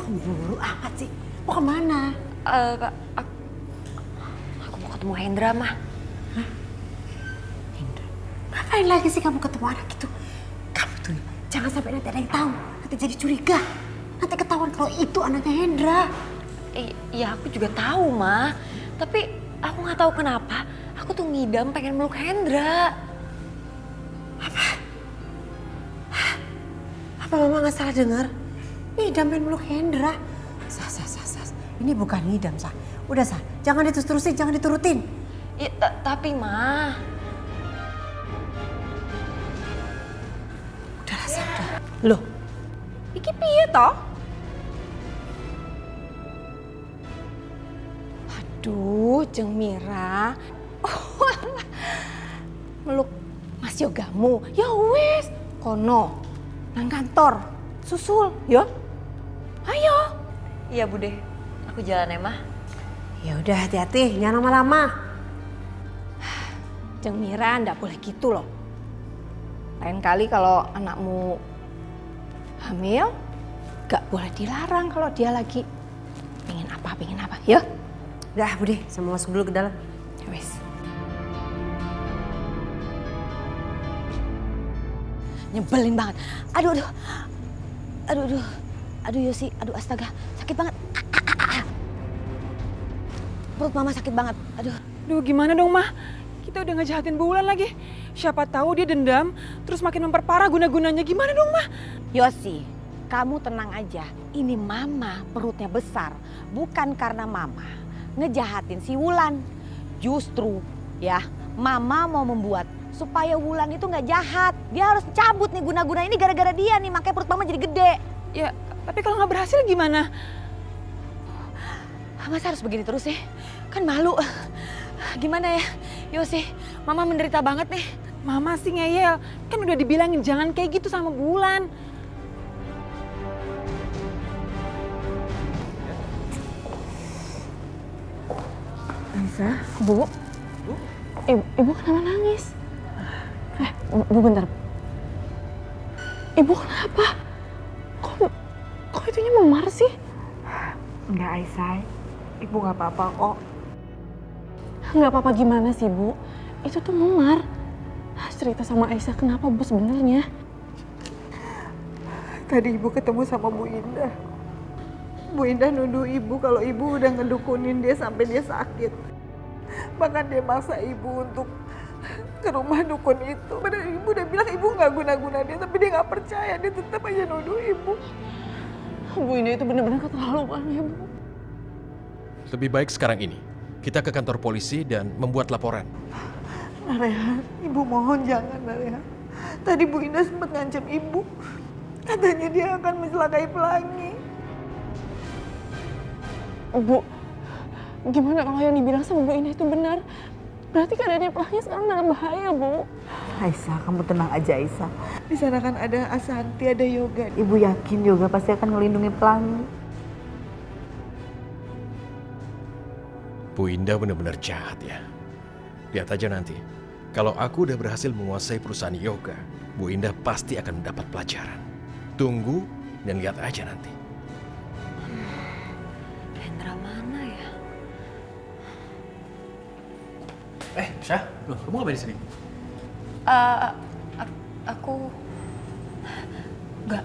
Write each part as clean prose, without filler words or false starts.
Buru-buru amat sih. Mau kemana? Pak, aku mau ketemu Hendra, Mah. Hah? Hendra? Ngapain lagi sih kamu ketemu anak itu? Kamu tuh jangan sampai nanti ada yang tahu. Nanti jadi curiga. Nanti ketahuan kalau itu anaknya Hendra. Ya aku juga tahu, Mah. Tapi aku nggak tahu kenapa. Aku tuh ngidam pengen meluk Hendra. Apa mama nggak salah dengar? Ngidam pengen meluk Hendra. Sah. Ini bukan ngidam, Sah. Udah, Sah. Jangan diterus-terusin, jangan diturutin. Ya, tapi, Mah. Udahlah, Sah. Udah. Loh, iki piye toh? Aduh, Jeng Mira. Oh, meluk Mas Yogamu. Ya wis, kono. Nang kantor. Susul, yo. Ayo. Iya, Bude. Aku jalan ya, Mah. Ya udah, hati-hati. Jangan lama-lama. Jeng Mira, ndak boleh gitu loh. Lain kali kalau anakmu hamil, gak boleh dilarang kalau dia lagi pengen apa, ya? Udah, Bude. Saya mau masuk dulu ke dalam. Ya wis. Nyebelin banget. Aduh Yosi, aduh astaga, sakit banget. Perut mama sakit banget, aduh. Duh gimana dong Mah? Kita udah ngejahatin Bulan lagi. Siapa tahu dia dendam, terus makin memperparah guna-gunanya. Gimana dong Mah? Yosi, kamu tenang aja. Ini mama perutnya besar, bukan karena mama ngejahatin si Wulan. Justru ya, mama mau membuat supaya Wulan itu nggak jahat. Dia harus cabut nih guna-guna ini gara-gara dia nih, makanya perut mama jadi gede. Ya, tapi kalau nggak berhasil gimana? Masa harus begini terus sih? Kan malu. Gimana ya? Yosi, mama menderita banget nih. Mama sih ngeyel, kan udah dibilangin jangan kayak gitu sama Bulan. Aisyah, Bu. Ibu kenapa nangis? Bu bentar. Ibu kenapa? Kok itunya memar sih? Enggak, Aisyah. Ibu nggak apa-apa kok. Nggak apa-apa gimana sih, Bu? Itu tuh memar. Cerita sama Aisyah kenapa, Bu, sebenarnya? Tadi ibu ketemu sama Bu Indah. Bu Indah nuduh ibu kalau ibu udah ngedukunin dia sampai dia sakit. Bahkan dia maksa ibu untuk ke rumah dukun itu. Padahal ibu udah bilang ibu nggak guna-guna dia, tapi dia nggak percaya. Dia tetap aja nuduh ibu. Bu Indah itu benar-benar keterlaluan ya, Bu. Lebih baik sekarang ini kita ke kantor polisi dan membuat laporan. Nareha, ibu mohon jangan, Nareha. Tadi Bu Indah sempat ngancam ibu. Katanya dia akan mencelakai Pelangi. Bu, gimana kalau yang dibilang sama Bu Indah itu benar? Berarti keadaannya Pelangi sekarang dalam bahaya, Bu. Aisyah, kamu tenang aja, Aisyah. Di sana kan ada Asanti, ada Yoga. Ibu yakin Yoga pasti akan melindungi Pelangi. Bu Indah benar-benar jahat ya. Lihat aja nanti. Kalau aku udah berhasil menguasai perusahaan yoga, Bu Indah pasti akan mendapat pelajaran. Tunggu dan lihat aja nanti. Hendra mana ya? Syah, loh, kamu ngapain di sini? Aku nggak.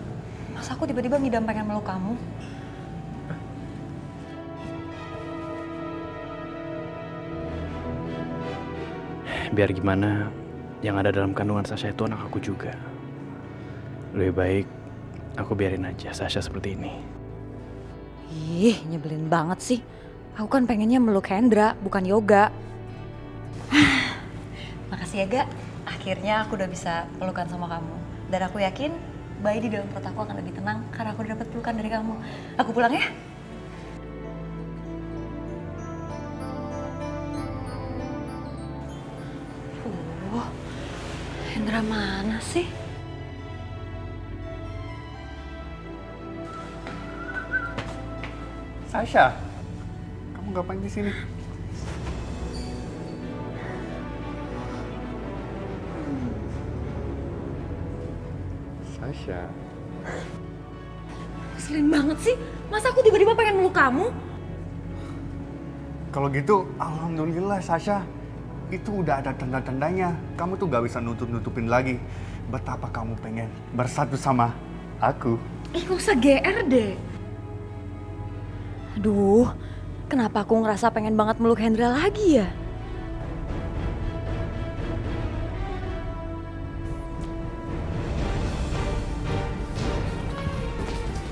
Masa aku tiba-tiba ngidam pengen meluk kamu? Biar gimana, yang ada dalam kandungan Sasha itu anak aku juga. Lebih baik aku biarin aja Sasha seperti ini. Ih, nyebelin banget sih. Aku kan pengennya meluk Hendra, bukan Yoga. Makasih ya, Ga. Akhirnya aku udah bisa pelukan sama kamu. Dan aku yakin bayi di dalam perut aku akan lebih tenang karena aku udah dapat pelukan dari kamu. Aku pulang ya. Hendra mana sih? Sasha, kamu ngapain di sini? Sasha. Ngeselin banget sih. Masa aku tiba-tiba pengen meluk kamu? Kalau gitu, alhamdulillah Sasha. Itu udah ada tanda-tandanya. Kamu tuh gak bisa nutup-nutupin lagi betapa kamu pengen bersatu sama aku. Gak usah GR deh. Aduh, kenapa aku ngerasa pengen banget meluk Hendra lagi ya?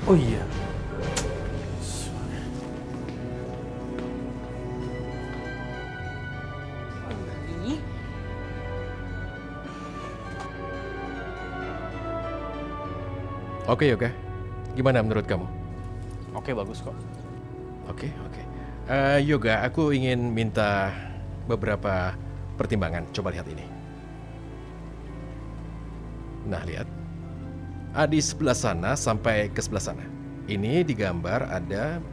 Oh iya. Oke Yoga, gimana menurut kamu? Oke, bagus kok. Oke. Yoga, aku ingin minta beberapa pertimbangan. Coba lihat ini. Nah, lihat. Di sebelah sana sampai ke sebelah sana. Ini digambar ada,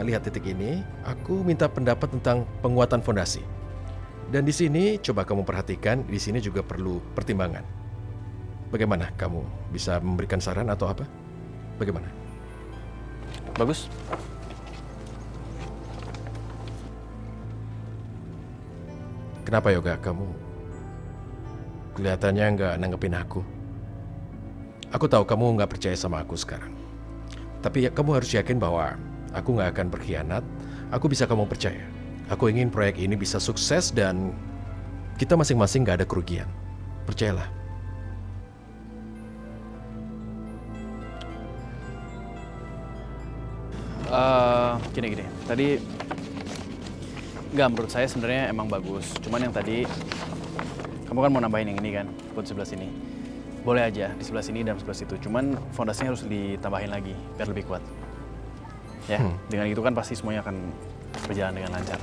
lihat titik ini. Aku minta pendapat tentang penguatan fondasi. Dan di sini coba kamu perhatikan, di sini juga perlu pertimbangan. Bagaimana kamu bisa memberikan saran atau apa? Bagaimana? Bagus. Kenapa Yoga kamu kelihatannya nggak nanggepin aku? Aku tahu kamu nggak percaya sama aku sekarang. Tapi kamu harus yakin bahwa aku nggak akan berkhianat. Aku bisa kamu percaya. Aku ingin proyek ini bisa sukses dan kita masing-masing nggak ada kerugian. Percayalah. Gini. Tadi nggak, menurut saya sebenarnya emang bagus. Cuman yang tadi kamu kan mau nambahin yang ini kan, buat sebelah sini. Boleh aja di sebelah sini dan sebelah situ. Cuman fondasinya harus ditambahin lagi biar lebih kuat. Ya, dengan itu kan pasti semuanya akan berjalan dengan lancar.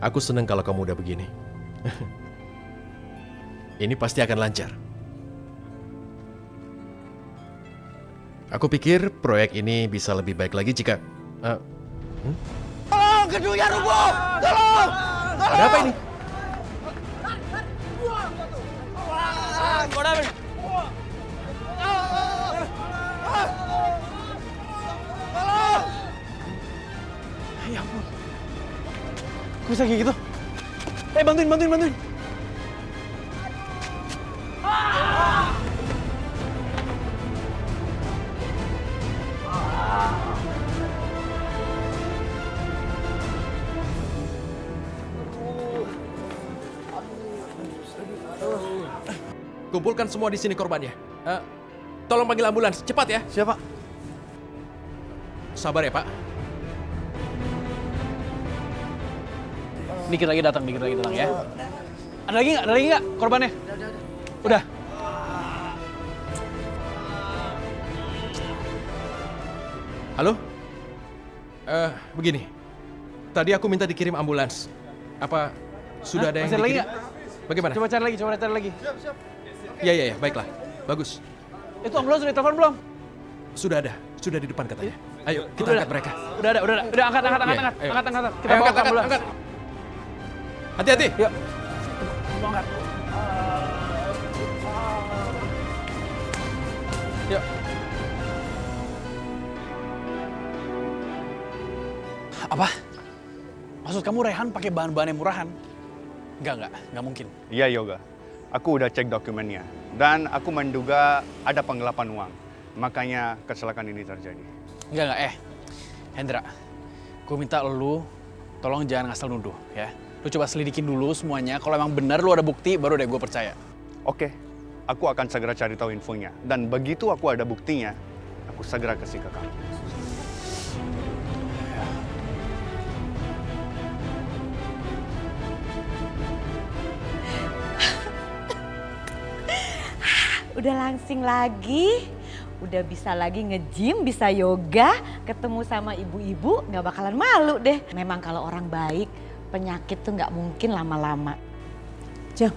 Aku seneng kalau kamu udah begini. Ini pasti akan lancar. Aku pikir proyek ini bisa lebih baik lagi jika... Tolong, gedungnya rubuh! Tolong! Ada apa ini? Ya ampun. Kok bisa kayak gitu? Bantuin. Kumpulkan semua di sini korbannya. Tolong panggil ambulans, cepat ya. Siapa? Sabar ya Pak. Dikit lagi datang ya. Ada lagi nggak korbannya? Udah. Halo? Begini. Tadi aku minta dikirim ambulans. Apa sudah ada yang Masih ada lagi dikirim? nggak? Bagaimana? Coba cari lagi. Ya, baiklah. Bagus. Itu ambulans sudah ditelepon belum? Sudah ada. Sudah di depan katanya. Ayo, kita angkat mereka. Udah ada. Angkat. Ayo. Angkat. Kita Ayo, bawa angkat, ke ambulans. angkat. Hati-hati. Yuk. Mau angkat. Yuk. Apa? Maksud kamu Rehan pakai bahan-bahan yang murahan? Nggak mungkin. Iya Yoga, aku udah cek dokumennya. Dan aku menduga ada penggelapan uang. Makanya kecelakaan ini terjadi. Enggak. Hendra, gue minta lu tolong jangan ngasal nuduh ya. Lu coba selidikin dulu semuanya. Kalau emang benar lu ada bukti, baru deh gue percaya. Oke, aku akan segera cari tahu infonya. Dan begitu aku ada buktinya, aku segera kasih ke kamu. Udah langsing lagi, udah bisa lagi nge-gym, bisa yoga, ketemu sama ibu-ibu, nggak bakalan malu deh. Memang kalau orang baik, penyakit tuh nggak mungkin lama-lama. Jeng,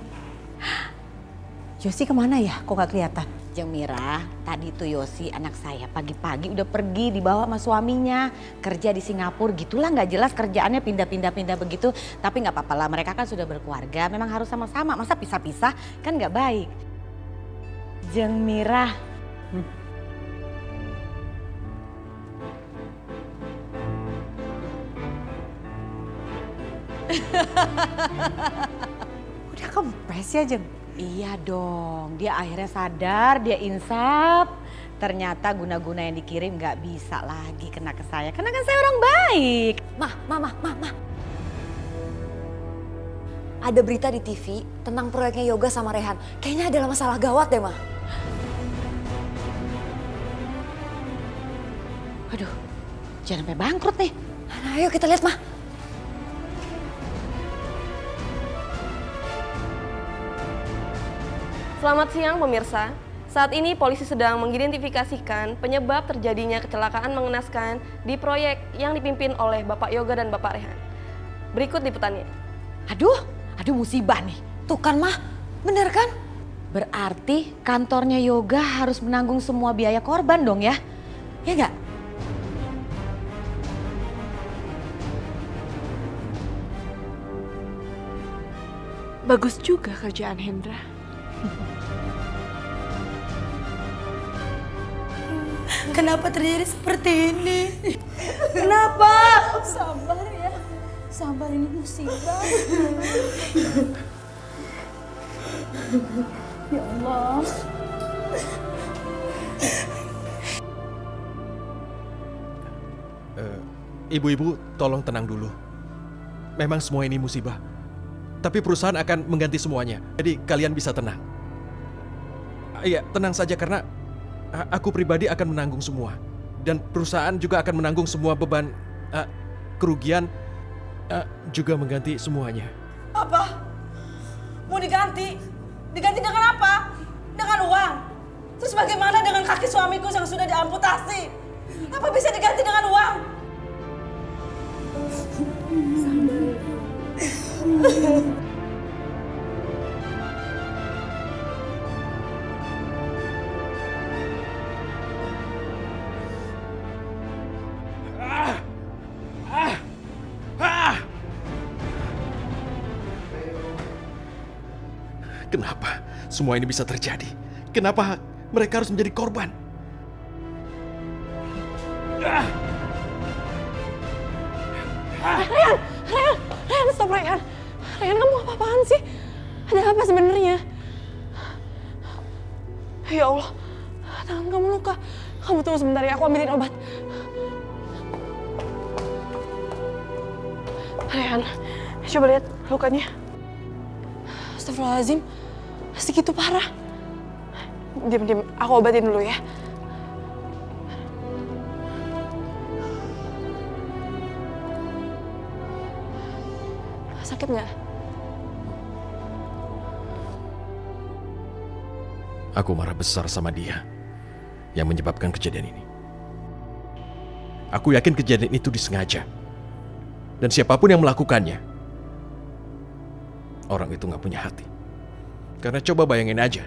Yosi kemana ya? Kok nggak kelihatan? Jeng Mira, tadi tuh Yosi anak saya pagi-pagi udah pergi dibawa sama suaminya. Kerja di Singapura, gitulah nggak jelas kerjaannya pindah-pindah begitu. Tapi nggak apa-apa lah, mereka kan sudah berkeluarga, memang harus sama-sama. Masa pisah-pisah kan nggak baik. Jeng Mira, Udah kempes ya, Jeng? Iya dong, dia akhirnya sadar, dia insaf. Ternyata guna-guna yang dikirim nggak bisa lagi kena ke saya. Karena kan saya orang baik. Mah. Ada berita di TV tentang proyeknya Yoga sama Rehan. Kayaknya adalah masalah gawat deh, Mah. Aduh, jangan sampai bangkrut nih. Nah, ayo kita lihat, Mah. Selamat siang pemirsa. Saat ini polisi sedang mengidentifikasikan penyebab terjadinya kecelakaan mengenaskan di proyek yang dipimpin oleh Bapak Yoga dan Bapak Rehan. Berikut liputannya. Aduh musibah nih. Tuh kan, Mah. Bener kan? Berarti kantornya Yoga harus menanggung semua biaya korban dong ya? Ya nggak? Bagus juga kerjaan Hendra. Kenapa terjadi seperti ini? Kenapa? Sabar ya. Sabar, ini musibah. Ya Allah. Ibu-ibu, tolong tenang dulu. Memang semua ini musibah. Tapi perusahaan akan mengganti semuanya. Jadi kalian bisa tenang. Iya, tenang saja karena aku pribadi akan menanggung semua. Dan perusahaan juga akan menanggung semua beban kerugian, juga mengganti semuanya. Apa? Mau diganti? Diganti dengan apa? Dengan uang? Terus bagaimana dengan kaki suamiku yang sudah diamputasi? Apa bisa diganti dengan uang? Kenapa semua ini bisa terjadi? Kenapa mereka harus menjadi korban? Rehan, stop Rehan. Rehan, kamu apa-apaan sih? Ada apa sebenarnya? Ya Allah, tangan kamu luka. Kamu tunggu sebentar ya, aku ambilin obat. Rehan, coba lihat lukanya. Astagfirullahaladzim, segitu parah. Diam, aku obatin dulu ya. Sakit nggak? Aku marah besar sama dia yang menyebabkan kejadian ini. Aku yakin kejadian itu disengaja. Dan siapapun yang melakukannya, orang itu nggak punya hati. Karena coba bayangin aja,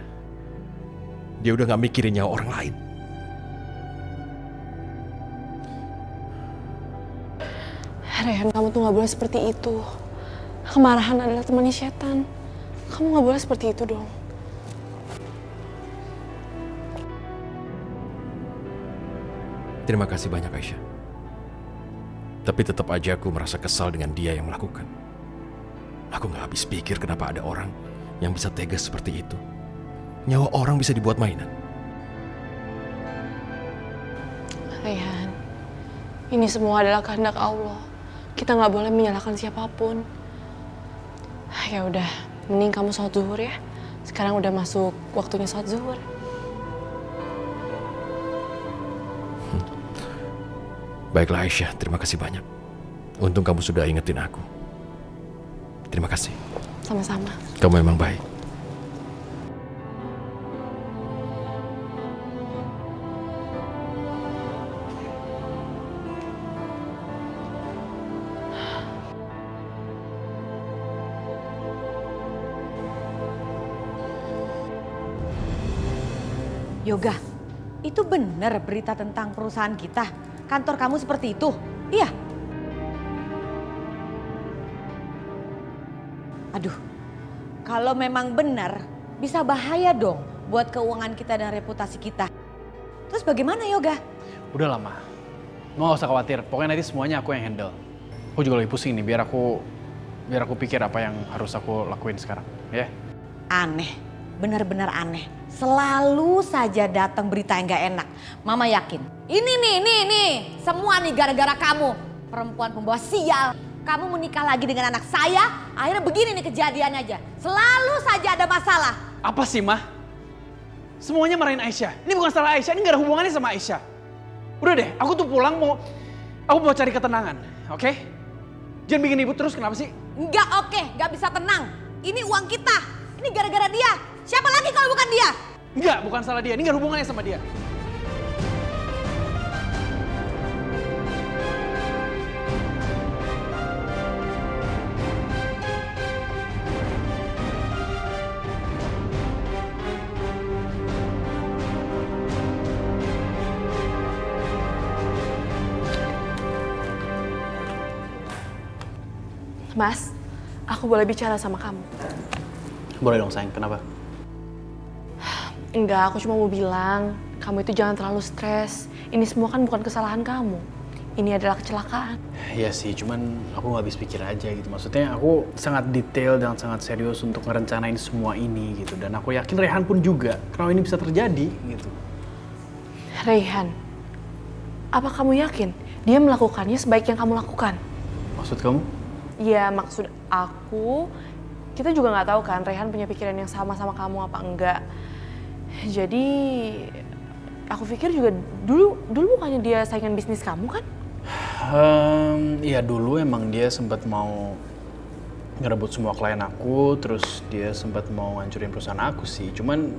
dia udah nggak mikirin nyawa orang lain. Rehan, kamu tuh nggak boleh seperti itu. Kemarahan adalah temannya setan. Kamu nggak boleh seperti itu dong. Terima kasih banyak, Aisyah. Tapi tetap aja aku merasa kesal dengan dia yang melakukan. Aku nggak habis pikir kenapa ada orang yang bisa tegas seperti itu. Nyawa orang bisa dibuat mainan. Rehan, ini semua adalah kehendak Allah. Kita nggak boleh menyalahkan siapapun. Ya udah, mending kamu sholat zuhur ya. Sekarang udah masuk waktunya sholat zuhur. Baiklah Aisyah, terima kasih banyak. Untung kamu sudah ingetin aku. Terima kasih. Sama-sama. Kamu memang baik. Yoga, itu benar berita tentang perusahaan kita? Kantor kamu seperti itu? Iya? Aduh, kalau memang benar, bisa bahaya dong buat keuangan kita dan reputasi kita. Terus bagaimana Yoga? Udah lama. Mau gak usah khawatir, pokoknya nanti semuanya aku yang handle. Aku juga lagi pusing nih, biar aku biar aku pikir apa yang harus aku lakuin sekarang, ya. Aneh, benar-benar aneh. Selalu saja datang berita yang gak enak. Mama yakin, ini nih, semua nih gara-gara kamu. Perempuan pembawa sial. Kamu menikah lagi dengan anak saya, akhirnya begini nih kejadiannya aja. Selalu saja ada masalah. Apa sih, Mah? Semuanya marahin Aisyah. Ini bukan salah Aisyah, ini gak ada hubungannya sama Aisyah. Udah deh, aku tuh pulang aku mau cari ketenangan, oke? Jangan bikin ibu terus, kenapa sih? Enggak oke, gak bisa tenang. Ini uang kita, ini gara-gara dia. Siapa lagi kalau bukan dia? Enggak, bukan salah dia, ini gak ada hubungannya sama dia. Mas, aku boleh bicara sama kamu? Boleh dong sayang, kenapa? Enggak, aku cuma mau bilang, kamu itu jangan terlalu stres. Ini semua kan bukan kesalahan kamu. Ini adalah kecelakaan. Iya sih, cuman aku gak habis pikir aja gitu. Maksudnya aku sangat detail dan sangat serius untuk ngerencanain semua ini gitu. Dan aku yakin Rehan pun juga, kalau ini bisa terjadi gitu. Rehan, apa kamu yakin dia melakukannya sebaik yang kamu lakukan? Maksud kamu? Ya maksud aku, kita juga nggak tahu kan Rehan punya pikiran yang sama kamu apa enggak. Jadi aku pikir juga dulu bukannya dia saingan bisnis kamu kan? Iya dulu emang dia sempat mau ngerebut semua klien aku, terus dia sempat mau ngancurin perusahaan aku sih. Cuman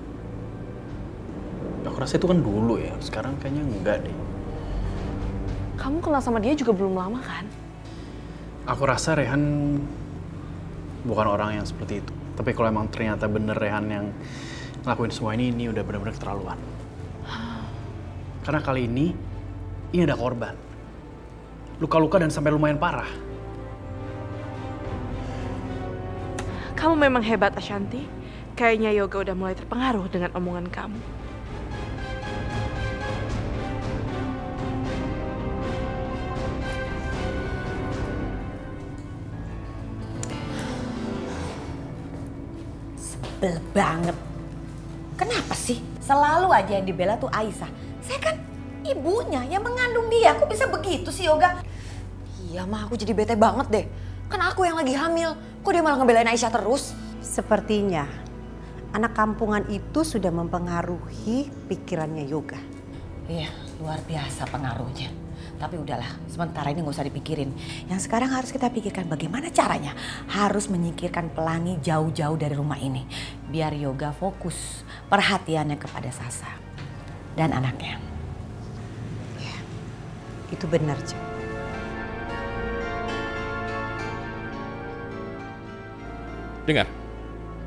aku rasa itu kan dulu ya, sekarang kayaknya enggak deh. Kamu kenal sama dia juga belum lama kan? Aku rasa Rehan bukan orang yang seperti itu. Tapi kalau emang ternyata bener Rehan yang ngelakuin semua ini udah benar-benar keterlaluan. Karena kali ini ada korban. Luka-luka dan sampai lumayan parah. Kamu memang hebat, Ashanti. Kayaknya Yoga udah mulai terpengaruh dengan omongan kamu. Sebel banget. Kenapa sih? Selalu aja yang dibela tuh Aisyah. Saya kan ibunya yang mengandung dia. Kok bisa begitu sih Yoga? Iya mah, aku jadi bete banget deh. Kan aku yang lagi hamil. Kok dia malah ngebelain Aisyah terus? Sepertinya anak kampungan itu sudah mempengaruhi pikirannya Yoga. Iya, luar biasa pengaruhnya. Tapi udahlah, sementara ini nggak usah dipikirin. Yang sekarang harus kita pikirkan bagaimana caranya. Harus menyingkirkan Pelangi jauh-jauh dari rumah ini. Biar Yoga fokus perhatiannya kepada Sasa dan anaknya. Ya, itu benar, Cik. Dengar,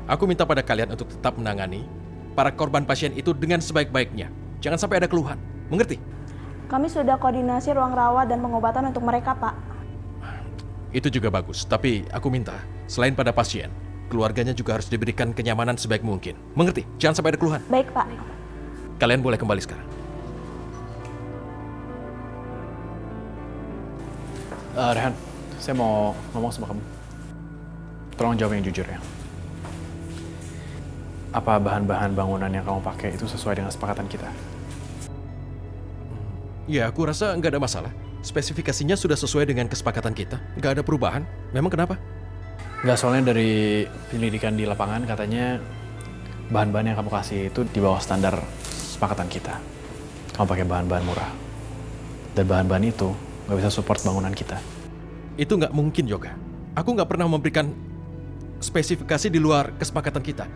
aku minta pada kalian untuk tetap menangani para korban pasien itu dengan sebaik-baiknya. Jangan sampai ada keluhan, mengerti? Kami sudah koordinasi ruang rawat dan pengobatan untuk mereka, Pak. Itu juga bagus, tapi aku minta, selain pada pasien, keluarganya juga harus diberikan kenyamanan sebaik mungkin. Mengerti? Jangan sampai ada keluhan. Baik, Pak. Kalian boleh kembali sekarang. Rehan, saya mau ngomong sama kamu. Tolong jawab yang jujur ya. Apa bahan-bahan bangunan yang kamu pakai itu sesuai dengan kesepakatan kita? Ya, aku rasa nggak ada masalah. Spesifikasinya sudah sesuai dengan kesepakatan kita. Nggak ada perubahan. Memang kenapa? Nggak, soalnya dari penyelidikan di lapangan katanya bahan-bahan yang kamu kasih itu di bawah standar kesepakatan kita. Kamu pakai bahan-bahan murah. Dan bahan-bahan itu nggak bisa support bangunan kita. Itu nggak mungkin, Yoga. Aku nggak pernah memberikan spesifikasi di luar kesepakatan kita.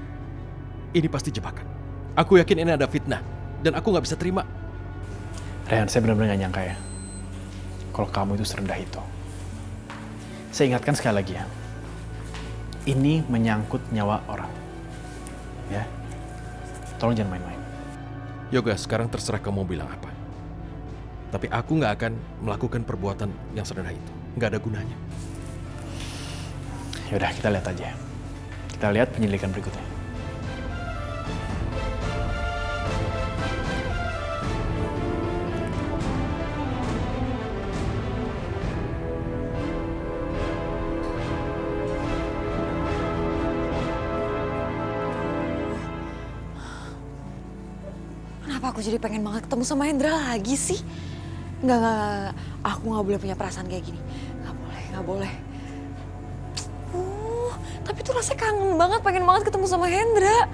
Ini pasti jebakan. Aku yakin ini ada fitnah. Dan aku nggak bisa terima. Rehan, saya benar-benar nggak nyangka ya. Kalau kamu itu serendah itu. Saya ingatkan sekali lagi ya. Ini menyangkut nyawa orang. Ya. Tolong jangan main-main. Yoga, sekarang terserah kamu bilang apa. Tapi aku nggak akan melakukan perbuatan yang serendah itu. Nggak ada gunanya. Yaudah, kita lihat aja. Kita lihat penyelidikan berikutnya. Kenapa aku jadi pengen banget ketemu sama Hendra lagi sih? Enggak. Aku nggak boleh punya perasaan kayak gini. Nggak boleh. Tapi tuh rasanya kangen banget, pengen banget ketemu sama Hendra.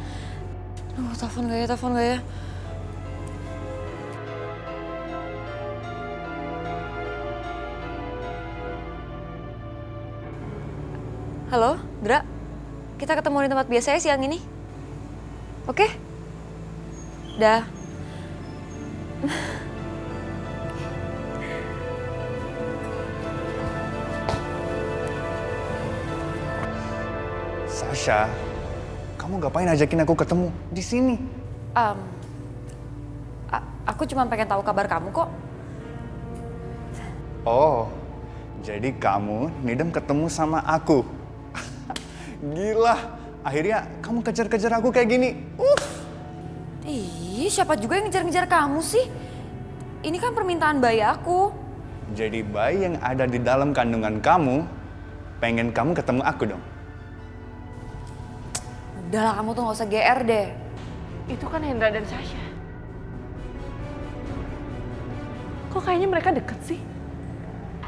Telepon gak ya? Halo, Dra. Kita ketemu di tempat biasa ya siang ini. Oke? Dah. Sasha, kamu ngapain ajakin aku ketemu di sini? Aku cuma pengen tahu kabar kamu kok. Oh, jadi kamu nidam ketemu sama aku. Gila, akhirnya kamu kejar-kejar aku kayak gini. Ih, siapa juga yang ngejar-ngejar kamu sih? Ini kan permintaan bayi aku. Jadi bayi yang ada di dalam kandungan kamu, pengen kamu ketemu aku dong. Udahlah, kamu tuh gak usah GR deh. Itu kan Hendra dan Sasha. Kok kayaknya mereka deket sih?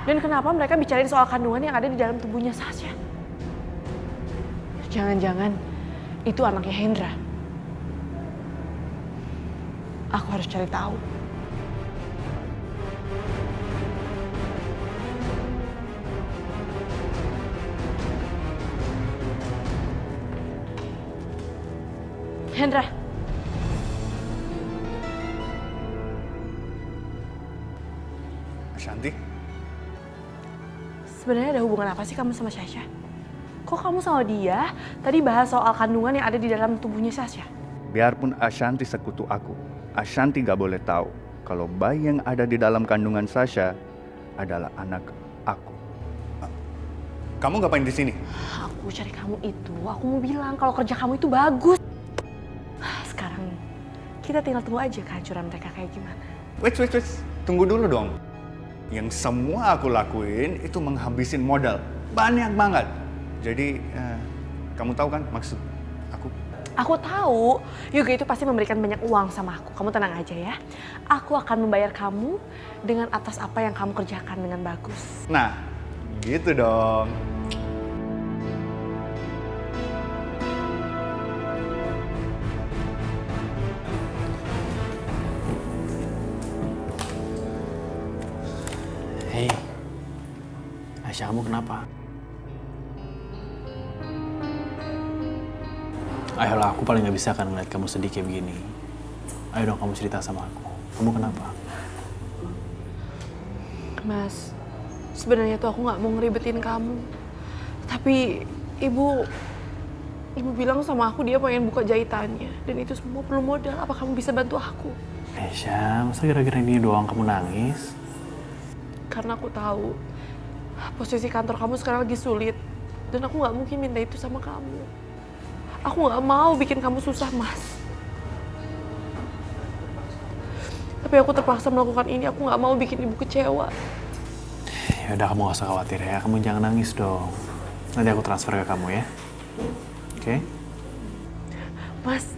Dan kenapa mereka bicarain soal kandungan yang ada di dalam tubuhnya Sasha? Jangan-jangan itu anaknya Hendra. Aku harus cari tahu. Hendra. Ashanti? Sebenarnya ada hubungan apa sih kamu sama Sasha? Kok kamu sama dia tadi bahas soal kandungan yang ada di dalam tubuhnya Sasha? Biarpun Ashanti sekutu aku, Ashanti gak boleh tahu kalau bayi yang ada di dalam kandungan Sasha adalah anak aku. Kamu ngapain di sini? Aku cari kamu itu, aku mau bilang kalau kerja kamu itu bagus. Sekarang kita tinggal tunggu aja kehancuran mereka kayak gimana. Wait. Tunggu dulu dong. Yang semua aku lakuin itu menghabisin modal. Banyak banget. Jadi, kamu tahu kan maksud aku? Aku tahu, Yoga itu pasti memberikan banyak uang sama aku. Kamu tenang aja ya. Aku akan membayar kamu dengan atas apa yang kamu kerjakan dengan bagus. Nah, gitu dong. Hei, Aisyah, kamu kenapa? Ayolah, aku paling gak bisa kan ngeliat kamu sedih kayak begini. Ayo dong kamu cerita sama aku. Kamu kenapa? Mas, sebenarnya tuh aku nggak mau ngeribetin kamu. Tapi ibu bilang sama aku dia pengen buka jahitannya. Dan itu semua perlu modal. Apa kamu bisa bantu aku? Aisyah, masa gara-gara ini doang kamu nangis? Karena aku tahu posisi kantor kamu sekarang lagi sulit. Dan aku nggak mungkin minta itu sama kamu. Aku nggak mau bikin kamu susah, Mas. Tapi aku terpaksa melakukan ini. Aku nggak mau bikin ibu kecewa. Ya udah, kamu gak usah khawatir ya. Kamu jangan nangis dong. Nanti aku transfer ke kamu ya. Oke? Mas,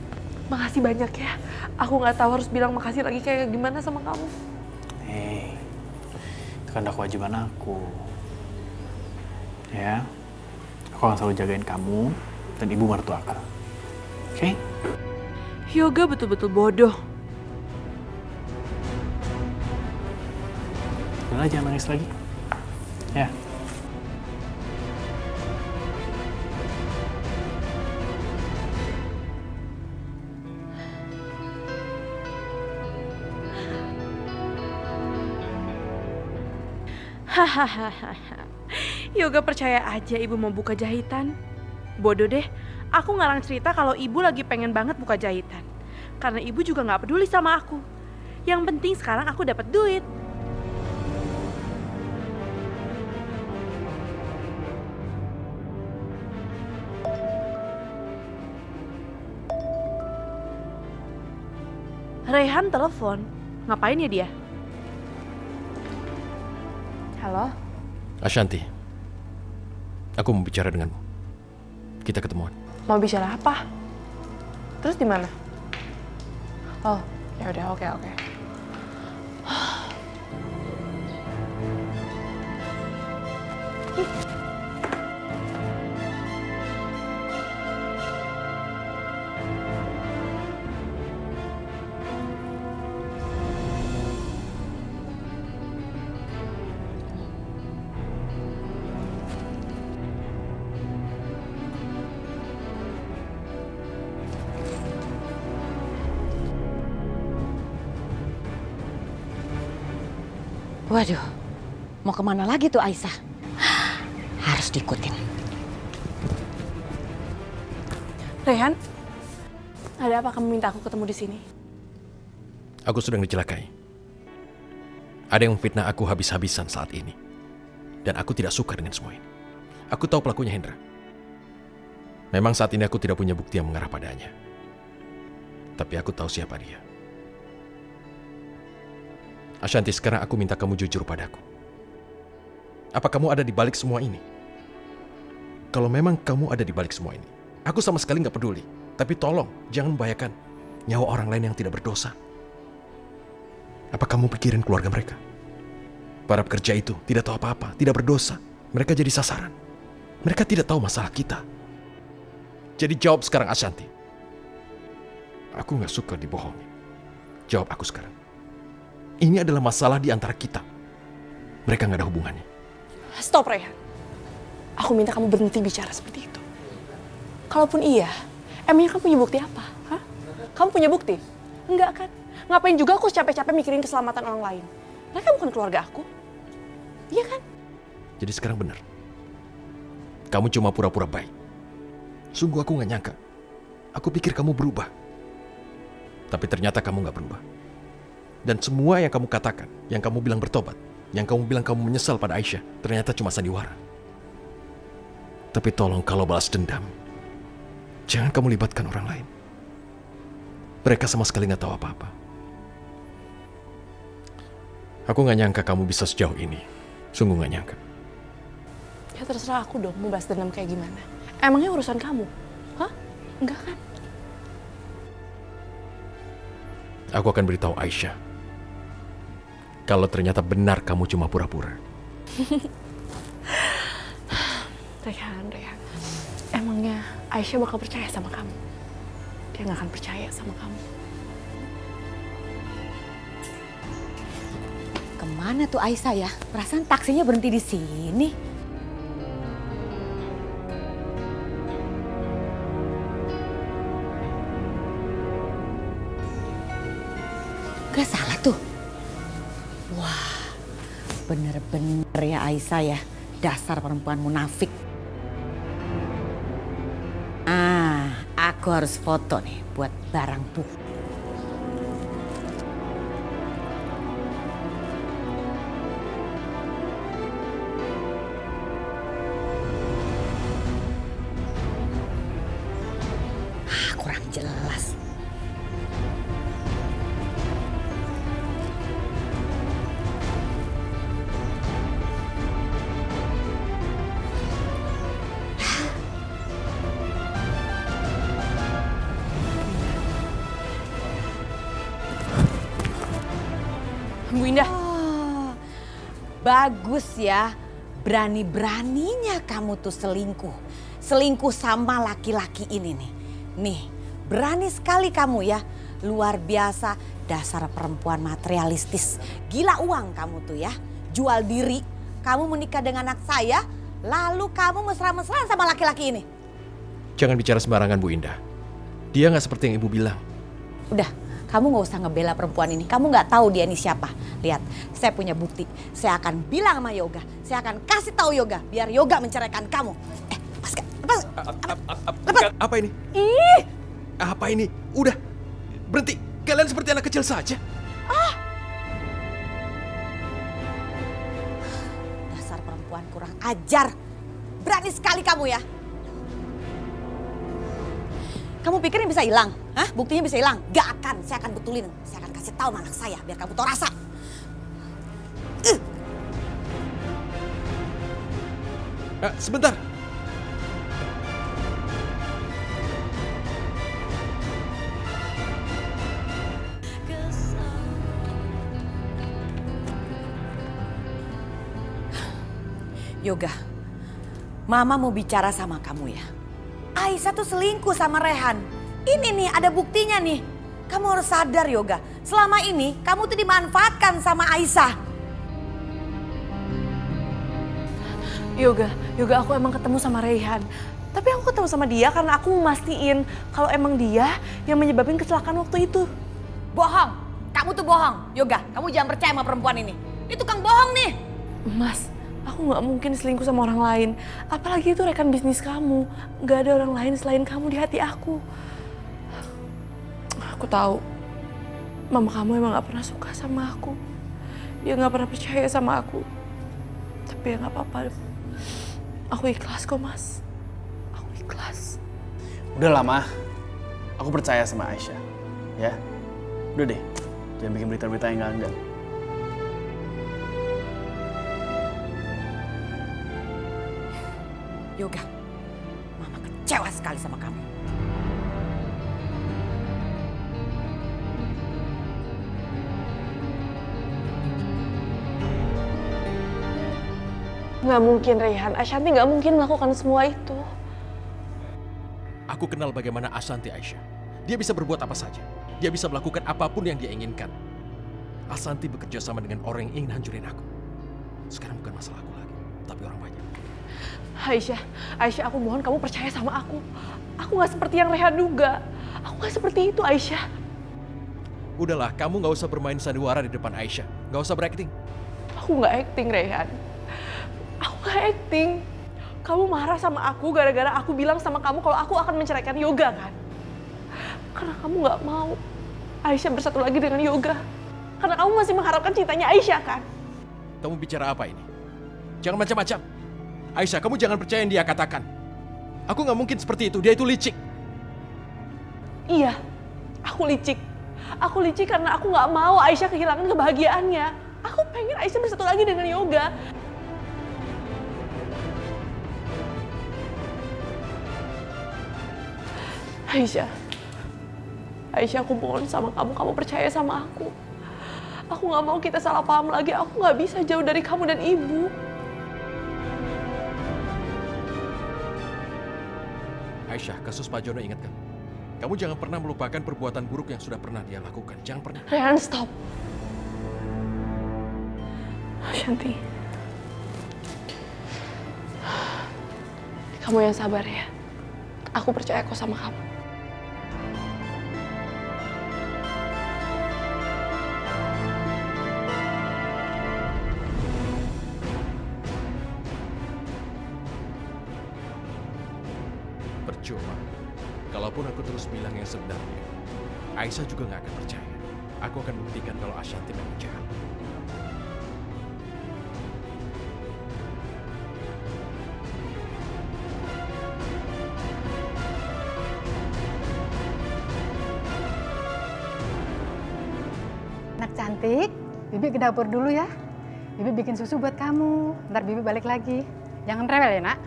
makasih banyak ya. Aku nggak tahu harus bilang makasih lagi kayak gimana sama kamu. Hei, itu kan udah kewajiban aku. Ya, aku akan selalu jagain kamu dan ibu mertua aku. Oke? Yoga betul-betul bodoh. Udah, jangan nangis lagi. Ya. Hahaha. Yoga percaya aja ibu mau buka jahitan. Bodoh deh, aku ngarang cerita kalau ibu lagi pengen banget buka jahitan. Karena ibu juga nggak peduli sama aku. Yang penting sekarang aku dapat duit. Rehan telepon, ngapain ya dia? Halo? Ashanti, aku mau bicara denganmu. Kita ketemuan. Mau bicara apa? Terus di mana? Oh, Ya udah, oke. Waduh, mau kemana lagi tuh Aisyah? Harus diikutin. Reyhan, ada apa kamu minta aku ketemu di sini? Aku sedang dicelakai. Ada yang memfitnah aku habis-habisan saat ini. Dan aku tidak suka dengan semua ini. Aku tahu pelakunya Hendra. Memang saat ini aku tidak punya bukti yang mengarah padanya. Tapi aku tahu siapa dia. Ashanti, sekarang aku minta kamu jujur padaku. Apa kamu ada di balik semua ini? Kalau memang kamu ada di balik semua ini, aku sama sekali nggak peduli. Tapi tolong, jangan membahayakan nyawa orang lain yang tidak berdosa. Apa kamu pikirin keluarga mereka? Para pekerja itu tidak tahu apa-apa, tidak berdosa. Mereka jadi sasaran. Mereka tidak tahu masalah kita. Jadi jawab sekarang, Ashanti. Aku nggak suka dibohongi. Jawab aku sekarang. Ini adalah masalah di antara kita. Mereka nggak ada hubungannya. Stop, Reyhan. Aku minta kamu berhenti bicara seperti itu. Kalaupun iya, emangnya kamu punya bukti apa? Hah? Kamu punya bukti? Enggak kan? Ngapain juga aku capek-capek mikirin keselamatan orang lain? Mereka bukan keluarga aku. Iya kan? Jadi sekarang benar. Kamu cuma pura-pura baik. Sungguh aku nggak nyangka. Aku pikir kamu berubah. Tapi ternyata kamu nggak berubah. Dan semua yang kamu katakan, yang kamu bilang bertobat, yang kamu bilang kamu menyesal pada Aisyah, ternyata cuma sandiwara. Tapi tolong kalau balas dendam, jangan kamu libatkan orang lain. Mereka sama sekali nggak tahu apa-apa. Aku nggak nyangka kamu bisa sejauh ini. Sungguh nggak nyangka. Ya terserah aku dong mau balas dendam kayak gimana. Emangnya urusan kamu? Hah? Enggak kan? Aku akan beritahu Aisyah. Kalau ternyata benar kamu cuma pura-pura. Reyhan. Emangnya Aisyah bakal percaya sama kamu? Dia nggak akan percaya sama kamu. Kemana tuh Aisyah ya? Perasaan taksinya berhenti di sini. Gak salah tuh. Wah, bener-bener ya Aisyah ya. Dasar perempuan munafik. Aku harus foto nih buat barang bukti. Kurang jelas. Bu Indah. Bagus ya. Berani-beraninya kamu tuh selingkuh. Selingkuh sama laki-laki ini nih. Nih, berani sekali kamu ya. Luar biasa, dasar perempuan materialistis. Gila uang kamu tuh ya. Jual diri, kamu menikah dengan anak saya, lalu kamu mesra-mesraan sama laki-laki ini. Jangan bicara sembarangan, Bu Indah. Dia nggak seperti yang Ibu bilang. Udah, kamu nggak usah ngebela perempuan ini. Kamu nggak tahu dia ini siapa. Lihat, saya punya bukti. Saya akan bilang sama Yoga. Saya akan kasih tahu Yoga biar Yoga menceraikan kamu. Lepas. Apa ini? Ih, Apa ini? Udah, berhenti. Kalian seperti anak kecil saja. Dasar perempuan kurang ajar. Berani sekali kamu ya. Kamu pikir ini bisa hilang? Hah? Buktinya bisa hilang? Gak akan. Saya akan betulin. Saya akan kasih tahu sama anak saya biar kamu tahu rasa. Sebentar. Yoga, Mama mau bicara sama kamu ya. Aisyah tuh selingkuh sama Rehan. Ini nih ada buktinya nih. Kamu harus sadar Yoga, selama ini kamu tuh dimanfaatkan sama Aisyah. Yoga aku emang ketemu sama Rehan. Tapi aku ketemu sama dia karena aku mau mastiin kalau emang dia yang menyebabkan kecelakaan waktu itu. Bohong, kamu tuh bohong. Yoga, kamu jangan percaya sama perempuan ini. Dia tukang bohong nih. Mas, aku gak mungkin selingkuh sama orang lain. Apalagi itu rekan bisnis kamu. Gak ada orang lain selain kamu di hati aku. Aku tahu, mama kamu emang gak pernah suka sama aku. Dia gak pernah percaya sama aku. Tapi ya gak apa-apa. Aku ikhlas kok, Mas. Aku ikhlas. Udah lama, aku percaya sama Aisyah. Ya, udah deh, jangan bikin berita-berita yang enggak-enggak. Yoga, Mama kecewa sekali sama kamu. Gak mungkin, Rehan. Ashanti gak mungkin melakukan semua itu. Aku kenal bagaimana Ashanti Aisyah. Dia bisa berbuat apa saja. Dia bisa melakukan apapun yang dia inginkan. Ashanti bekerja sama dengan orang yang ingin hancurin aku. Sekarang bukan masalah aku lagi, tapi orang banyak. Aisyah, aku mohon kamu percaya sama aku. Aku gak seperti yang Rehan duga. Aku gak seperti itu, Aisyah. Udahlah, kamu gak usah bermain sandiwara di depan Aisyah. Gak usah berakting. Aku gak acting, Rehan. Aku gak acting. Kamu marah sama aku gara-gara aku bilang sama kamu kalau aku akan menceraikan Yoga kan? Karena kamu gak mau Aisyah bersatu lagi dengan Yoga. Karena kamu masih mengharapkan cintanya Aisyah kan? Kamu bicara apa ini? Jangan macam-macam. Aisyah, kamu jangan percaya yang dia katakan. Aku gak mungkin seperti itu, dia itu licik. Iya, aku licik. Aku licik karena aku gak mau Aisyah kehilangan kebahagiaannya. Aku pengen Aisyah bersatu lagi dengan Yoga. Aisyah, aku mohon sama kamu percaya sama aku. Aku gak mau kita salah paham lagi, aku gak bisa jauh dari kamu dan ibu. Aisyah, kasus Pak Jono ingatkan. Kamu jangan pernah melupakan perbuatan buruk yang sudah pernah dia lakukan. Jangan pernah. Rehan, stop. Ashanti. Kamu yang sabar ya. Aku percaya kok sama kamu. Percuma. Kalaupun aku terus bilang yang sebenarnya, Aisyah juga nggak akan percaya. Aku akan buktikan kalau Ashanti memang jahat. Anak cantik, Bibi ke dapur dulu ya. Bibi bikin susu buat kamu. Ntar Bibi balik lagi. Jangan rewel ya, Nak.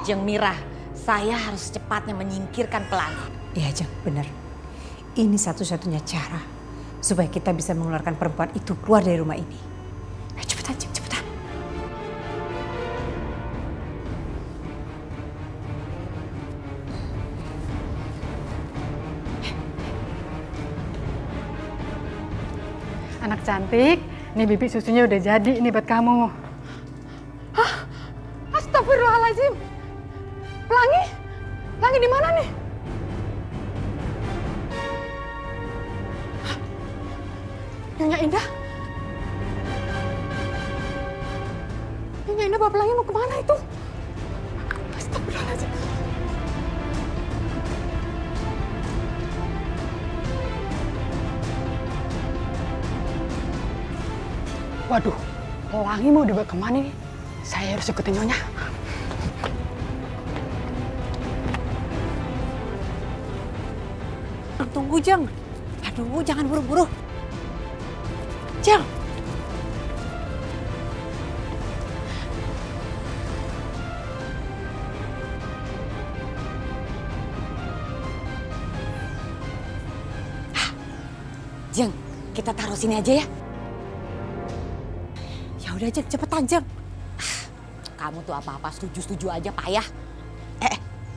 Jeng Mirah, saya harus cepatnya menyingkirkan pelangi. Iya Jeng, benar. Ini satu-satunya cara supaya kita bisa mengeluarkan perempuan itu keluar dari rumah ini. Ayo cepetan Jeng, cepetan. Anak cantik, nih Bibi susunya udah jadi nih buat kamu. Hah? Astagfirullahaladzim. Pelangi? Pelangi di mana nih? Hah? Nyonya Indah? Nyonya Indah bawa Pelangi mau kemana itu? Astagfirullahaladzim. Waduh, Pelangi mau dibawa kemana nih? Saya harus ikutin Nyonya. tunggu Jeng. Aduh, jangan buru-buru. Jeng. Jeng, kita taruh sini aja ya. Ya udah Jeng, cepetan Jeng. Kamu tuh apa-apa setuju-setuju aja payah.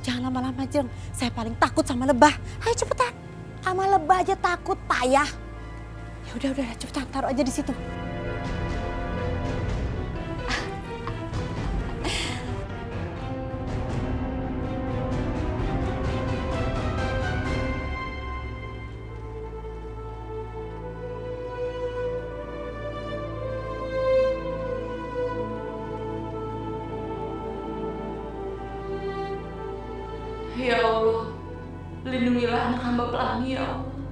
Jangan lama-lama Jeng, saya paling takut sama lebah. Ayo cepetan, sama lebah aja takut payah. Ya udah cepetan taruh aja di situ. Ya Allah, lindungilah anak hamba Pelangi ya Allah.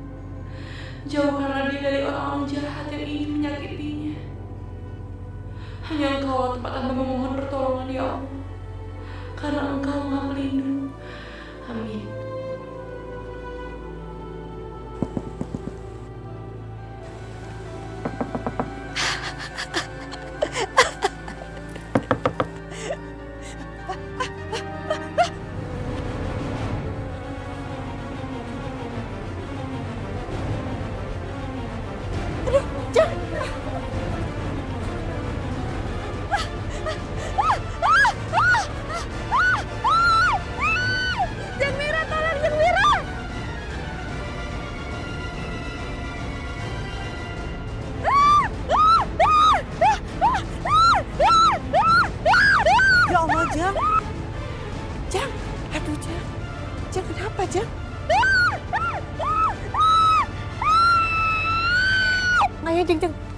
Jauhkanlah dia dari orang-orang jahat yang ingin menyakitinya. Hanya Engkau tempat hamba memohon pertolongan ya Allah. Karena Engkau Maha Pelindung. Amin.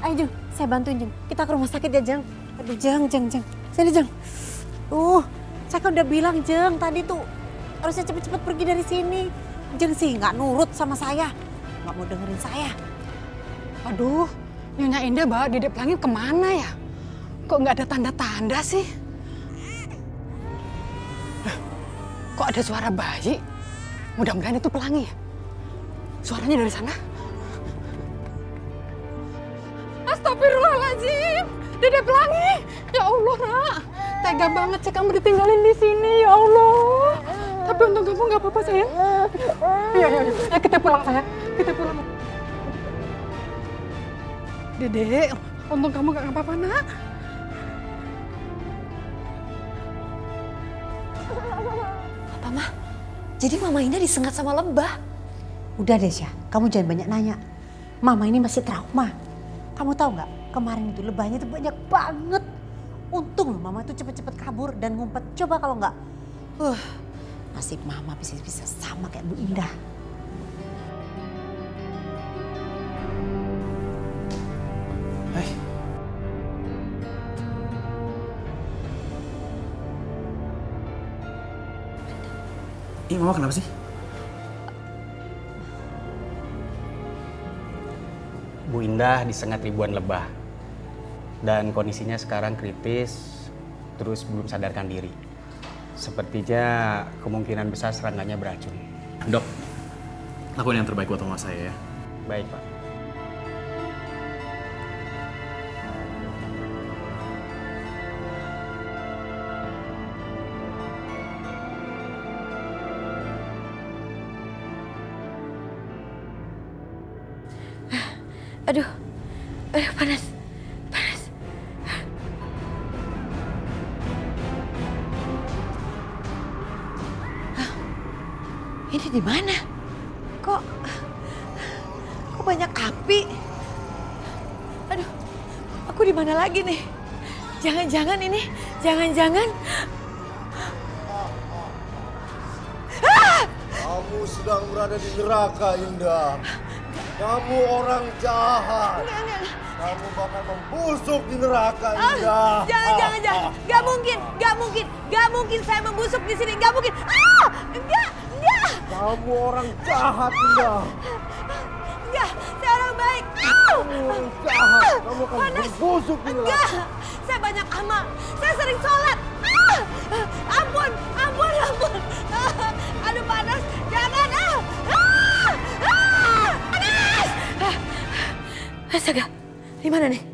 Ayo Jeng, saya bantuin Jeng. Kita ke rumah sakit ya Jeng. Aduh Jeng. Sini Jeng. Saya kan udah bilang Jeng, tadi tuh harusnya cepet-cepet pergi dari sini. Jeng sih nggak nurut sama saya, nggak mau dengerin saya. Aduh, Nyonya Indah bawa Dedek Pelangi kemana ya? Kok nggak ada tanda-tanda sih? Kok ada suara bayi? Mudah-mudahan itu Pelangi ya? Suaranya dari sana? Astagfirullahaladzim, Dedek Pelangi. Ya Allah, Nak. Tega banget sih kamu ditinggalin di sini, ya Allah. Tapi untung kamu nggak apa-apa, sayang. Iya. Ya, kita pulang, sayang. Kita pulang. Dedek, untung kamu nggak apa-apa, Nak. Apa, Mah? Jadi Mama Indah disengat sama lebah? Udah deh, Syah. Kamu jangan banyak nanya. Mama ini masih trauma. Kamu tahu nggak, kemarin itu lebahnya itu banyak banget. Untung loh Mama itu cepet-cepet kabur dan ngumpet. Coba kalau nggak, nasib Mama bisa sama kayak Bu Indah. Hai. Ih, Mama kenapa sih? Bu Indah disengat ribuan lebah dan kondisinya sekarang kritis, terus belum sadarkan diri. Sepertinya kemungkinan besar serangannya beracun. Dok, lakuin yang terbaik buat mama saya ya. Baik, Pak. Aduh, panas. Ini di mana? Kok banyak api? Aduh, aku di mana lagi nih? Jangan-jangan ini, jangan-jangan. Kamu sedang berada di neraka, Indah. Kamu orang jahat. Enggak. Kamu bakal membusuk di neraka, Indah. Jangan. Gak mungkin saya membusuk di sini. Gak mungkin. Enggak. Kamu orang jahat, Indah. Enggak, saya orang baik. Kamu orang jahat. Kamu akan membusuk di neraka. Enggak, saya banyak amal. Saya sering sholat. Ampun. Aduh panas. Jangan. Astaga, di mana nih?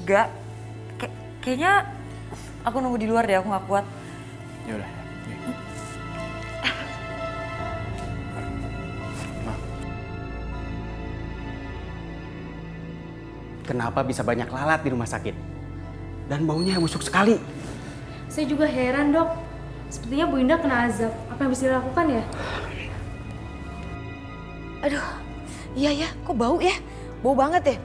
Enggak. Kayaknya aku nunggu di luar deh, aku nggak kuat. Ya udah. Kenapa bisa banyak lalat di rumah sakit? Dan baunya busuk sekali. Saya juga heran, Dok. Sepertinya Bu Indah kena azab. Apa yang bisa dilakukan ya? Aduh, iya ya, kok bau ya? Bau banget ya?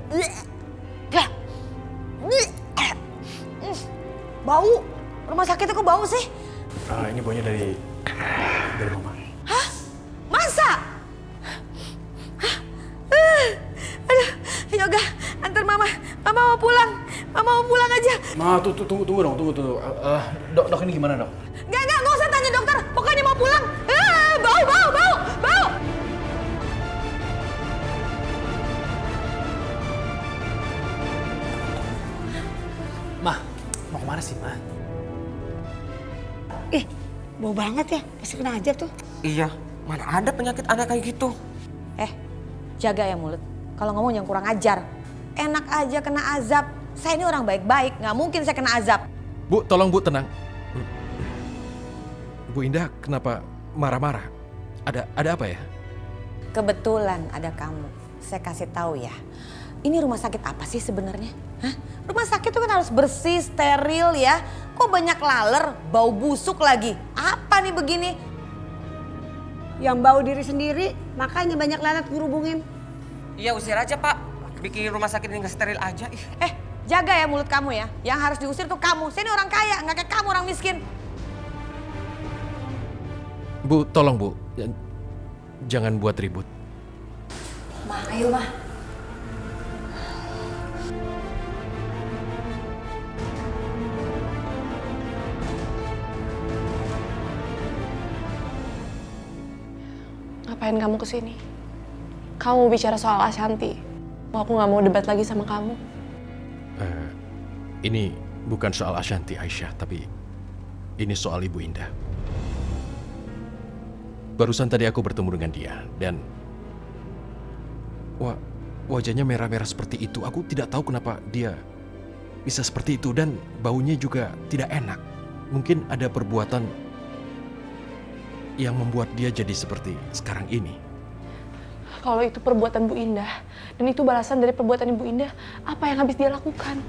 Bau? Rumah sakitnya kok bau sih? Ini baunya dari mama. Hah? Masa? Hah? Aduh, Yoga, antar mama. Mama mau pulang. Mama mau pulang aja. Ma, tunggu dong, tunggu. Dok, ini gimana, Dok? Enggak usah tanya dokter. Pokoknya mau pulang. Bau. Ma, mau kemana sih, Ma? Bau banget ya, pasti kena azab tuh. Iya, mana ada penyakit aneh kayak gitu. Jaga ya mulut. Kalau ngomong yang kurang ajar. Enak aja kena azab. Saya ini orang baik-baik, nggak mungkin saya kena azab. Bu, tolong Bu tenang. Bu Indah kenapa marah-marah? Ada apa ya? Kebetulan ada kamu. Saya kasih tahu ya. Ini rumah sakit apa sih sebenarnya? Hah? Rumah sakit itu kan harus bersih, steril ya. Kok banyak laler, bau busuk lagi. Apa nih begini? Yang bau diri sendiri, makanya banyak lalat gerubungin. Iya, usir aja, Pak. Bikin rumah sakit ini nggak steril aja. Jaga ya mulut kamu ya. Yang harus diusir tuh kamu. Saya ini orang kaya, nggak kayak kamu orang miskin. Bu, tolong Bu. Jangan buat ribut. Ma, ayo Ma. Ngapain kamu kesini? Kamu bicara soal Ashanti. Aku nggak mau debat lagi sama kamu. Ini bukan soal Ashanti, Aisyah, tapi ini soal Ibu Indah. Barusan tadi aku bertemu dengan dia dan wajahnya merah-merah seperti itu. Aku tidak tahu kenapa dia bisa seperti itu dan baunya juga tidak enak. Mungkin ada perbuatan yang membuat dia jadi seperti sekarang ini. Kalau itu perbuatan Bu Indah dan itu balasan dari perbuatan Ibu Indah, apa yang habis dia lakukan?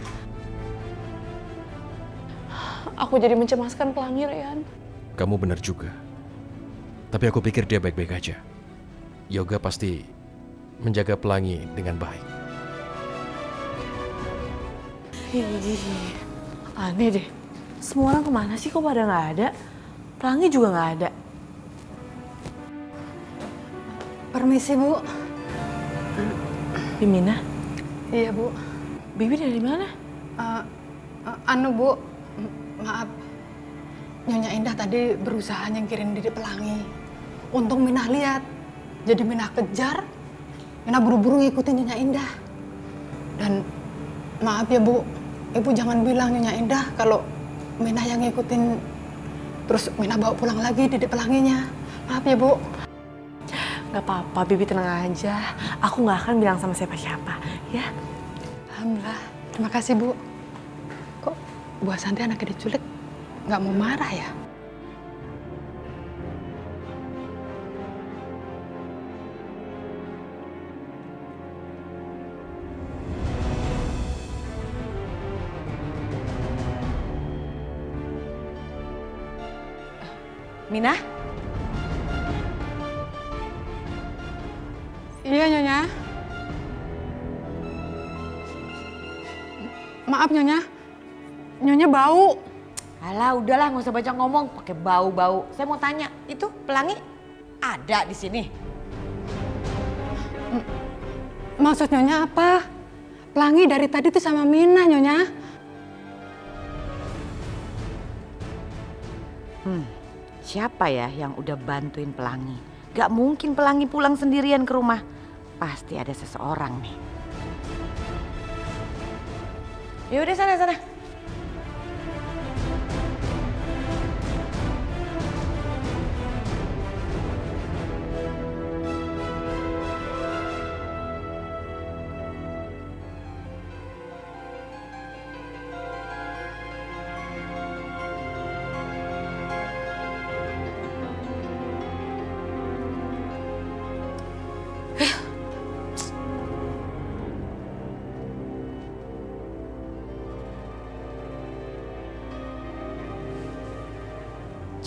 Aku jadi mencemaskan Pelangi, Ryan. Kamu benar juga. Tapi aku pikir dia baik-baik aja. Yoga pasti menjaga Pelangi dengan baik. Aneh deh. Semua orang kemana sih kok pada nggak ada? Pelangi juga nggak ada. Permisi, Bu. Bimina? Iya, Bu. Bibi dari mana? Bu, maaf. Nyonya Indah tadi berusaha nyingkirin Didi Pelangi. Untung Minah lihat. Jadi Minah kejar. Minah buru-buru ngikutin Nyonya Indah. Dan maaf ya, Bu. Ibu jangan bilang Nyonya Indah kalau Minah yang ngikutin. Terus Minah bawa pulang lagi Didi Pelanginya. Maaf ya, Bu. Gak apa-apa, Bibi tenang aja. Aku gak akan bilang sama siapa-siapa, ya? Alhamdulillah. Terima kasih, Bu. Kok Bu Ashanti anaknya diculik gak mau marah ya? Minah? Iya, Nyonya. Maaf, Nyonya. Nyonya bau. Alah, udahlah nggak usah banyak ngomong, pakai bau-bau. Saya mau tanya, itu Pelangi ada di sini? Maksud Nyonya apa? Pelangi dari tadi tuh sama Minah, Nyonya. Siapa ya yang udah bantuin Pelangi? Gak mungkin Pelangi pulang sendirian ke rumah. Pasti ada seseorang nih. Yaudah sana.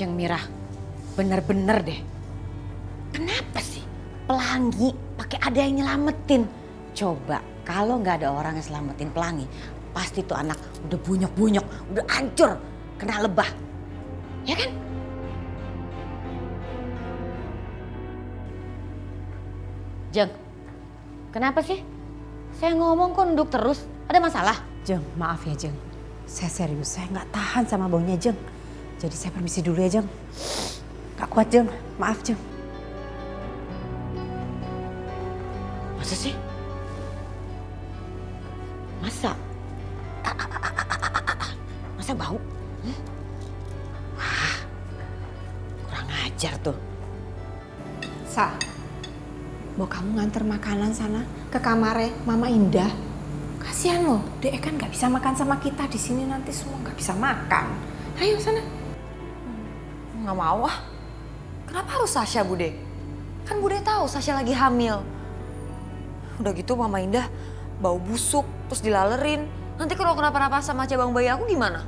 Jeng Mirah, bener-bener deh. Kenapa sih Pelangi pakai ada yang nyelamatin? Coba kalau nggak ada orang yang selamatin Pelangi, pasti tuh anak udah bunyok-bunyok, udah hancur, kena lebah. Ya kan? Jeng, kenapa sih? Saya ngomong kok nunduk terus, ada masalah? Jeng, maaf ya Jeng. Saya serius, saya nggak tahan sama baunya Jeng. Jadi saya permisi dulu ya Jeng. Gak kuat Jeng, maaf Jeng. Masa sih? Masa? Masa bau? Wah, kurang ajar tuh. Sa, mau kamu nganter makanan sana ke kamarnya Mama Indah. Kasihan loh, Dek kan nggak bisa makan sama kita di sini, nanti semua nggak bisa makan. Ayo sana. Nggak mau ah. Kenapa harus Sasha, Bude? Kan Bude tahu Sasha lagi hamil. Udah gitu Mama Indah bau busuk, terus dilalerin. Nanti kalau kenapa-napa sama cabang bayi aku gimana?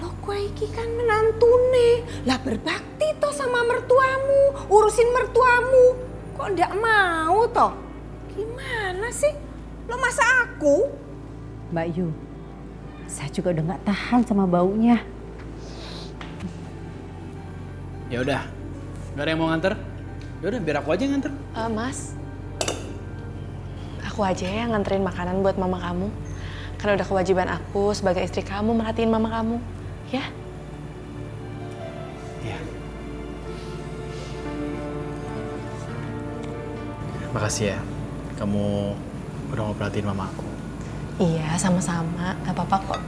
Loh, gue iki kan menantune. Lah berbakti toh sama mertuamu, urusin mertuamu. Kok ndak mau toh? Gimana sih? Lo masa aku? Mbak Yu, saya juga udah gak tahan sama baunya. Ya udah, nggak ada yang mau nganter? Ya udah, biar aku aja yang nganter. Mas, aku aja yang nganterin makanan buat mama kamu. Karena udah kewajiban aku sebagai istri kamu merhatiin mama kamu, ya? Iya. Makasih ya, kamu udah mau perhatiin mama aku. Iya, sama-sama. Gak apa-apa kok.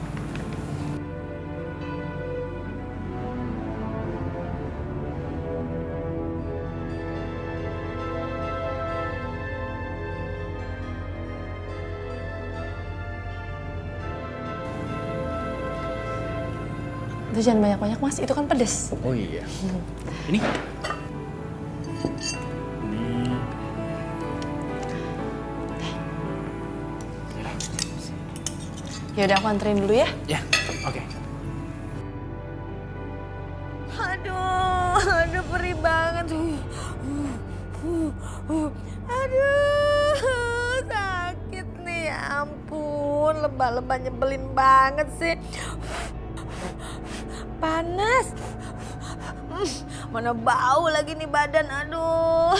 Itu jangan banyak-banyak Mas, itu kan pedes. Oh iya. Ini? Ya udah aku anterin dulu ya. Ya, oke. Aduh, perih banget. Aduh, sakit nih, ya ampun. Lebah-lebah nyebelin banget sih. Panas. Mana bau lagi nih badan, aduh.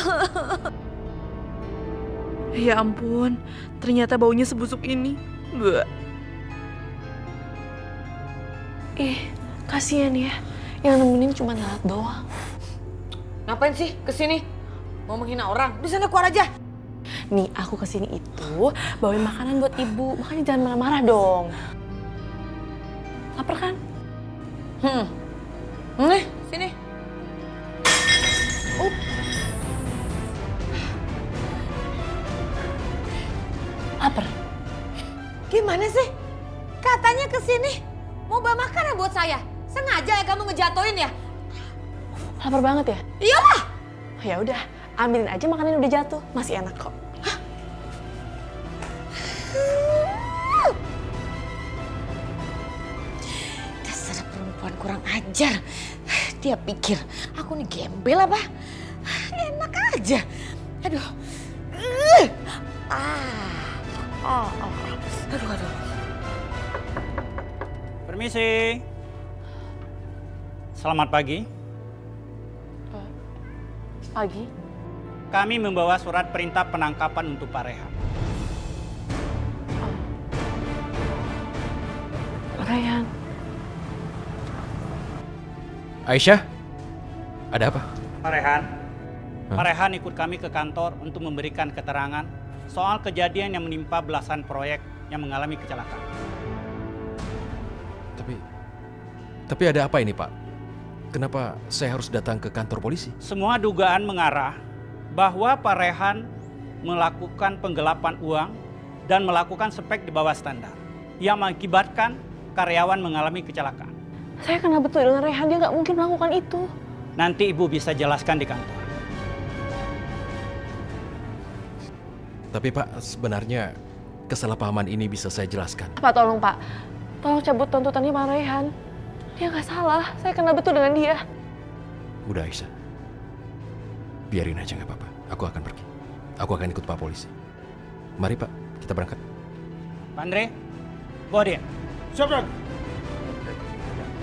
Ya ampun, ternyata baunya sebusuk ini. Bleh. Kasihan ya, yang nemenin cuma Lalat doang. Ngapain sih kesini? Mau menghina orang? Di sana keluar aja. Nih, aku kesini itu bawain makanan buat ibu, makanya jangan marah-marah dong. Lapar kan? Nih, sini. Lapar. Gimana sih? Katanya kesini mau bawa makanan buat saya. Sengaja ya kamu ngejatoin ya? Lapar banget ya? Iyalah. Ya udah, ambilin aja makanan yang udah jatuh, masih enak kok. Dasar perempuan kurang ajar. Dia pikir aku nih gembel apa? Enak aja. Aduh. Aduh. Permisi. Selamat pagi. Pagi. Kami membawa surat perintah penangkapan untuk Pak Rehan. Rayhan. Aisyah, ada apa? Pak Rehan. Pak Rehan ikut kami ke kantor untuk memberikan keterangan soal kejadian yang menimpa belasan proyek yang mengalami kecelakaan. Tapi ada apa ini, Pak? Kenapa saya harus datang ke kantor polisi? Semua dugaan mengarah bahwa Pak Rehan melakukan penggelapan uang dan melakukan spek di bawah standar yang mengakibatkan karyawan mengalami kecelakaan. Saya kenal betul dengan Rehan, dia nggak mungkin melakukan itu. Nanti Ibu bisa jelaskan di kantor. Tapi Pak, sebenarnya kesalahpahaman ini bisa saya jelaskan. Pak, tolong Pak. Tolong cabut tuntutannya Pak Rehan. Dia nggak salah, saya kenal betul dengan dia. Udah Aisyah, biarin aja nggak apa-apa. Aku akan pergi. Aku akan ikut Pak polisi. Mari Pak, kita berangkat. Pak Andre, bawa dia. Siap, Bang.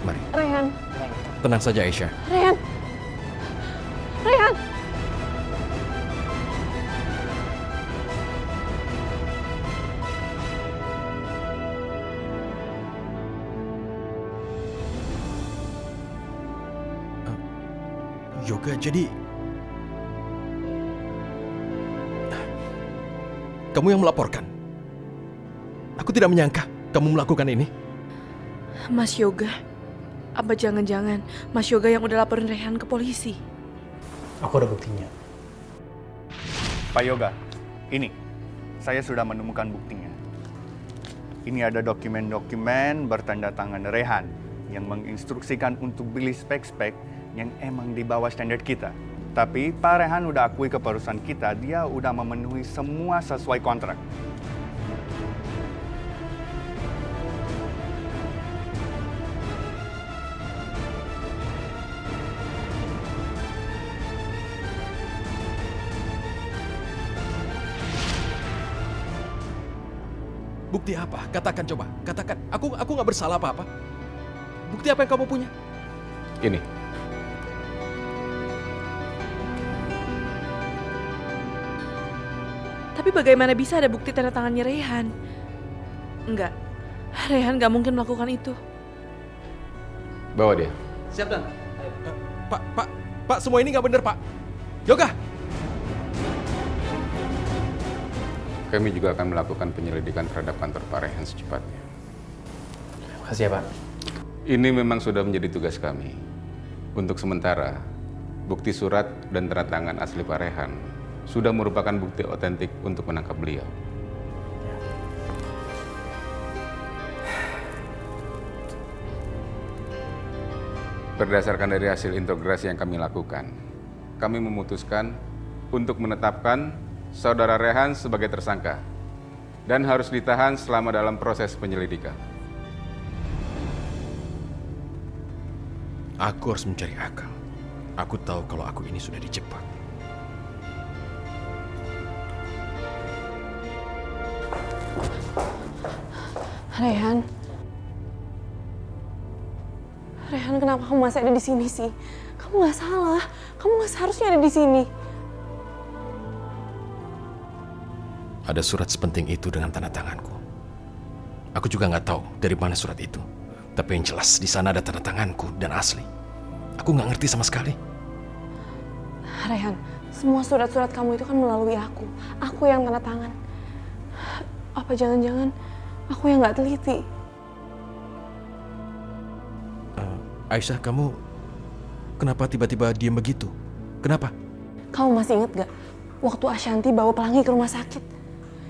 Mari. Rehan. Tenang saja Aisyah. Rehan. Rehan. Yoga, jadi kamu yang melaporkan. Aku tidak menyangka kamu melakukan ini. Mas Yoga, apa jangan-jangan Mas Yoga yang udah laporin Rehan ke polisi? Aku ada buktinya. Pak Yoga, ini saya sudah menemukan buktinya. Ini ada dokumen-dokumen bertanda tangan Rehan yang menginstruksikan untuk beli spek-spek yang emang di bawah standar kita. Tapi Pak Rehan udah akui ke perusahaan kita, dia udah memenuhi semua sesuai kontrak. Bukti apa? Katakan coba. Katakan. Aku nggak bersalah apa-apa. Bukti apa yang kamu punya? Ini. Tapi bagaimana bisa ada bukti tanda tangannya Rehan? Enggak, Rehan nggak mungkin melakukan itu. Bawa dia. Siap, Dan. Pak, semua ini nggak benar, Pak. Yoga! Kami juga akan melakukan penyelidikan terhadap kantor Pak Rehan secepatnya. Makasih ya, Pak. Ini memang sudah menjadi tugas kami. Untuk sementara, bukti surat dan tanda tangan asli Pak Rehan sudah merupakan bukti otentik untuk menangkap beliau. Berdasarkan dari hasil integrasi yang kami lakukan, kami memutuskan untuk menetapkan Saudara Rehan sebagai tersangka dan harus ditahan selama dalam proses penyelidikan. Aku harus mencari akal. Aku tahu kalau aku ini sudah dijebak. Rehan, kenapa kamu masih ada di sini sih? Kamu nggak salah. Kamu nggak seharusnya ada di sini. Ada surat sepenting itu dengan tanda tanganku. Aku juga nggak tahu dari mana surat itu. Tapi yang jelas di sana ada tanda tanganku dan asli. Aku nggak ngerti sama sekali. Rehan, semua surat-surat kamu itu kan melalui aku. Aku yang tanda tangan. Apa jangan-jangan aku yang nggak teliti? Aisyah, kamu kenapa tiba-tiba diam begitu? Kenapa? Kamu masih inget gak? Waktu Ashanti bawa Pelangi ke rumah sakit.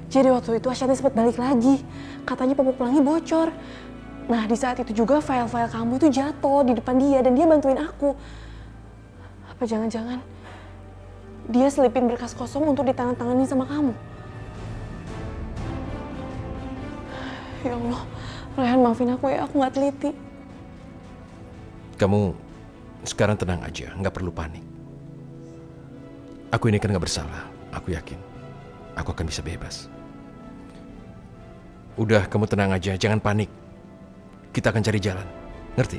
Jadi waktu itu Ashanti sempat balik lagi. Katanya popok Pelangi bocor. Nah di saat itu juga file-file kamu itu jatuh di depan dia dan dia bantuin aku. Apa jangan-jangan dia selipin berkas kosong untuk ditangan-tangani sama kamu? Ya Allah, Rehan maafin aku ya, aku nggak teliti. Kamu sekarang tenang aja, nggak perlu panik. Aku ini kan nggak bersalah, aku yakin. Aku akan bisa bebas. Udah, kamu tenang aja, jangan panik. Kita akan cari jalan, ngerti?